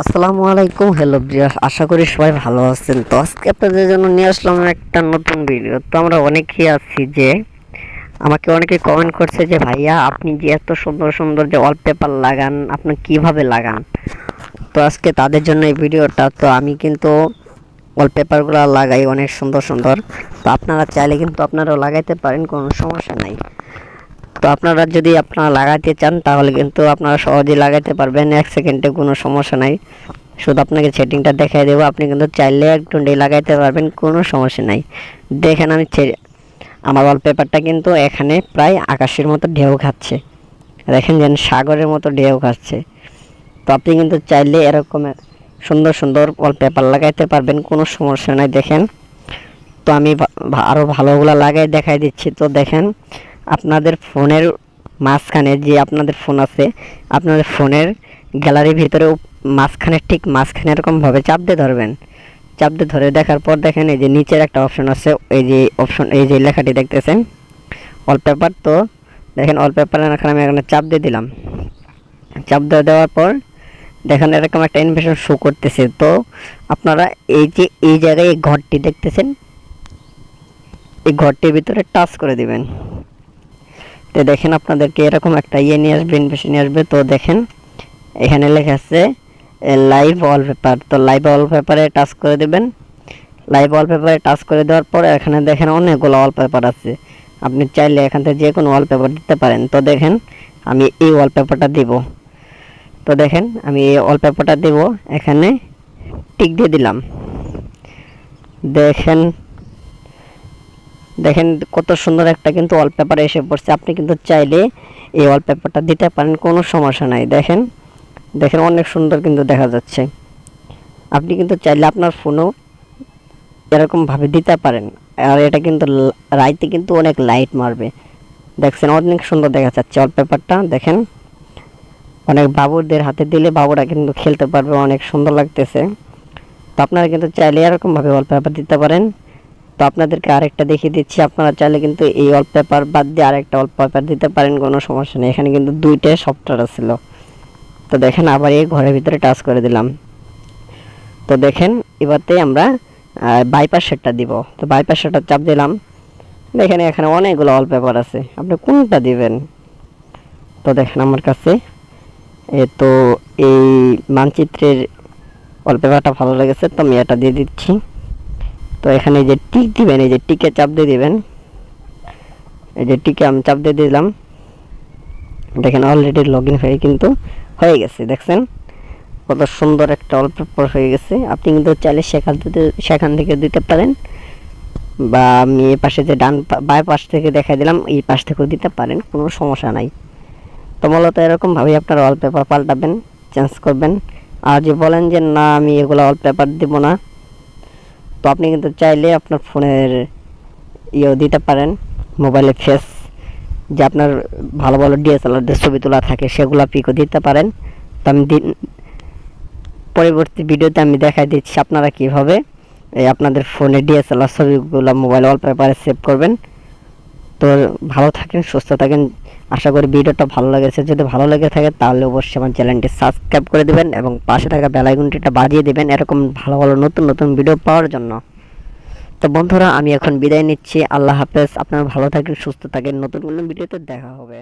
আসসালামু আলাইকুম। Hello viewers, আশা করি সবাই ভালো আছেন। তো আজকে আপনাদের জন্য নিয়ে আসলাম একটা নতুন ভিডিও। তো আমরা অনেকেই আছি যে আমাকে অনেকে কমেন্ট করছে যে ভাইয়া আপনি যে এত সুন্দর সুন্দর যে ওয়ালপেপার লাগান, আপনি কিভাবে লাগান। তো আজকে তাদের জন্য এই ভিডিওটা। তো আমি কিন্তু ওয়ালপেপারগুলো লাগাই অনেক সুন্দর সুন্দর। তো আপনারা চাইলে কিন্তু আপনারাও লাগাইতে পারেন, কোনো সমস্যা নাই। তো আপনারা যদি লাগাতে চান তাহলে কিন্তু আপনারা সহজেই লাগাতে পারবেন, 1 সেকেন্ডে, কোনো সমস্যা নাই। শুধু আপনাকে সেটিংটা দেখাই দেবো, আপনি কিন্তু চাইলে 1 ঘন্টায় লাগাইতে পারবেন, কোনো সমস্যা নাই। দেখেন আমার ওয়ালপেপারটা কিন্তু এখানে প্রায় আকাশের মতো ঢেউ খাচ্ছে, দেখেন যেন সাগরের মতো ঢেউ খাচ্ছে। তো আপনি কিন্তু চাইলে এরকম সুন্দর সুন্দর ওয়ালপেপার লাগাইতে পারবেন, কোনো সমস্যা নাই। দেখেন, তো আমি আরও ভালোগুলো লাগাই দেখাই দিচ্ছি। তো দেখেন, আপনাদের ফোনের মাঝখানে যে আপনাদের ফোন আছে, আপনাদের ফোনের গ্যালারির ভিতরে মাঝখানে, ঠিক মাঝখানে এরকমভাবে চাপ দিয়ে ধরবেন। চাপ দিয়ে ধরে দেখার পর দেখেন এই যে নিচের একটা অপশন আছে, এই যে লেখাটি দেখতেছেন ওয়ালপেপার। তো দেখেন ওয়ালপেপার এখানে আমি এখানে চাপ দিয়ে দিলাম। চাপ দিয়ে দেওয়ার পর দেখেন এরকম একটা ইনফরমেশন শো করতেছে। তো আপনারা এই জায়গায় এই ঘরটি দেখতেছেন, এই ঘরটির ভিতরে টাচ করে দিবেন। তো দেখেন আপনাদেরকে এরকম একটা নিয়ে আসবে, ইনফরমেশন নিয়ে আসবে। তো দেখেন এখানে লেখা আছে লাইভ ওয়ালপেপার। তো লাইভ ওয়ালপেপারে টাচ করে দেবেন। লাইভ ওয়ালপেপারে টাচ করে দেওয়ার পরে এখানে দেখেন অনেকগুলো ওয়ালপেপার আছে, আপনি চাইলে এখান থেকে যে কোনো ওয়ালপেপার দিতে পারেন। তো দেখেন আমি এই ওয়ালপেপারটা দিব। তো দেখেন আমি এই ওয়ালপেপারটা দিব, এখানে টিক দিয়ে দিলাম। দেখেন দেখেন কত সুন্দর একটা কিন্তু ওয়ালপেপার এসে পড়ছে। আপনি কিন্তু চাইলে এই ওয়ালপেপারটা দিতে পারেন, কোনো সমস্যা নাই। দেখেন দেখেন অনেক সুন্দর কিন্তু দেখা যাচ্ছে। আপনি কিন্তু চাইলে আপনার ফোনও এরকমভাবে দিতে পারেন। আর এটা কিন্তু রাইতে কিন্তু অনেক লাইট মারবে। দেখছেন অনেক সুন্দর দেখা যাচ্ছে ওয়ালপেপারটা। দেখেন অনেক বাবুদের হাতে দিলে বাবুরা কিন্তু খেলতে পারবে, অনেক সুন্দর লাগতেছে। তো আপনারা কিন্তু চাইলে এরকমভাবে ওয়ালপেপার দিতে পারেন। তো আপনাদেরকে আরেকটা দেখিয়ে দিচ্ছি, আপনারা চাইলে কিন্তু এই ওয়ালপেপার বাদ দিয়ে আরেকটা ওয়ালপেপার দিতে পারেন, কোনো সমস্যা নেই। এখানে কিন্তু 2টা সফটওয়্যার ছিল। তো দেখেন আবার এই ঘরের ভিতরে টাচ করে দিলাম। তো দেখেন এবারতে আমরা বাইপাস সেটটা দিব। তো বাইপাস সেটটা চাপ দিলাম। দেখেন এখানে অনেকগুলো ওয়ালপেপার আছে, আপনি কোনটা দিবেন। তো দেখেন আমার কাছে তো এই মানচিত্রের ওয়ালপেপারটা ভালো লেগেছে, তো আমি এটা দিয়ে দিচ্ছি। তো এখানে যে টিক দিবেন, এই যে টিকে চাপ দিয়ে দিবেন। এই যে টিকে আমি চাপ দিয়ে দিলাম। দেখেন অলরেডি লগ ইন হয়ে গেছে। দেখছেন কত সুন্দর একটা ওয়ালপেপার হয়ে গেছে। আপনি কিন্তু চাইলে সেখান থেকে দিতে পারেন, বা আমি এই পাশে যে বাই পাশ থেকে দেখাই দিলাম, এই পাশ থেকেও দিতে পারেন, কোনো সমস্যা নাই। তো মূলত এরকমভাবেই আপনারা ওয়ালপেপার পাল্টাবেন, চেঞ্জ করবেন। আর যে বলেন যে না আমি এগুলো ওয়ালপেপার দিব না, তো আপনি কিন্তু চাইলে আপনার ফোনের দিতে পারেন, মোবাইলে ফেস যে আপনার ভালো ভালো ডিএসএলআর ছবি তোলা থাকে সেগুলো পিকও দিতে পারেন। তো আমি পরবর্তী ভিডিওতে আমি দেখাই দিচ্ছি আপনারা কীভাবে আপনাদের ফোনে ডিএসএলআর ছবিগুলো মোবাইল ওয়ালপেপারে সেভ করবেন। তো ভালো থাকেন, সুস্থ থাকেন। আশা করি ভিডিওটা ভালো লেগেছে। যদি ভালো লেগে থাকে তাহলে অবশ্যই আমার চ্যানেলটি সাবস্ক্রাইব করে দেবেন এবং পাশে থাকা বেল আইকনটিটা বাজিয়ে দেবেন এরকম ভালো ভালো নতুন নতুন ভিডিও পাওয়ার জন্য। তো বন্ধুরা আমি এখন বিদায় নিচ্ছি। আল্লাহ হাফেজ। আপনারা ভালো থাকেন, সুস্থ থাকেন। নতুন কোনো ভিডিওতে দেখা হবে।